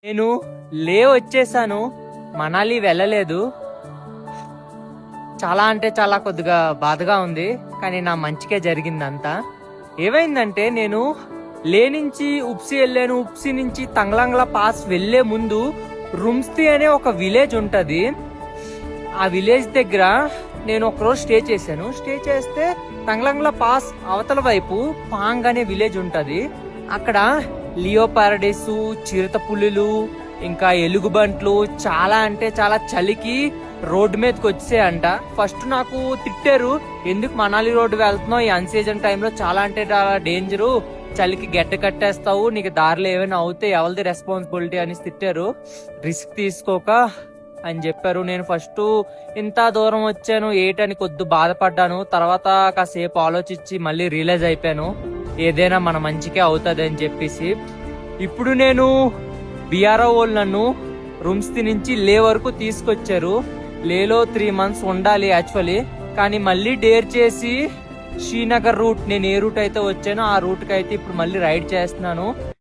నేను లే వచ్చేసాను, మనాలి వెళ్ళలేదు. చాలా అంటే చాలా కొద్దిగా బాధగా ఉంది, కానీ నా మంచికే జరిగిందంతా. ఏమైందంటే నేను లే నుంచి ఉప్సి వెళ్ళాను. ఉప్సి నుంచి తంగ్లాంగ్లా పాస్ వెళ్లే ముందు రుమ్స్తి అనే ఒక విలేజ్ ఉంటది. ఆ విలేజ్ దగ్గర నేను ఒకరోజు స్టే చేశాను. స్టే చేస్తే తంగ్లాంగ్లా పాస్ అవతల వైపు పాంగ్ అనే విలేజ్ ఉంటది. అక్కడ లియో పారడైస్, చిరుత పులులు, ఇంకా ఎలుగుబంట్లు చాలా అంటే చాలా చలికి రోడ్డు మీదకి వచ్చాయంట. ఫస్ట్ నాకు తిట్టారు, ఎందుకు మనాలి రోడ్డు వెళ్తున్నావు, ఈ అన్సీజన్ టైంలో చాలా అంటే చాలా డేంజరు, చలికి గడ్డ కట్టేస్తావు, నీకు దారిలో ఏమైనా అవుతే ఎవరిది రెస్పాన్సిబిలిటీ అని తిట్టారు. రిస్క్ తీసుకోక అని చెప్పారు. నేను ఫస్ట్ ఇంత దూరం వచ్చాను ఏటని కొద్ది బాధపడ్డాను. తర్వాత కాసేపు ఆలోచించి మళ్ళీ రియలైజ్ అయిపోయాను, ఏదైనా మన మంచికే అవుతుంది అని చెప్పేసి. ఇప్పుడు నేను బిఆర్ఓ వాళ్ళు నన్ను రుమ్స్తి నుంచి లే వరకు తీసుకొచ్చారు. లేలో 3 months ఉండాలి యాక్చువల్లీ, కానీ మళ్ళీ డేర్ చేసి శ్రీనగర్ రూట్, నేను ఏ రూట్ అయితే వచ్చానో ఆ రూట్ కి అయితే ఇప్పుడు మళ్ళీ రైడ్ చేస్తున్నాను.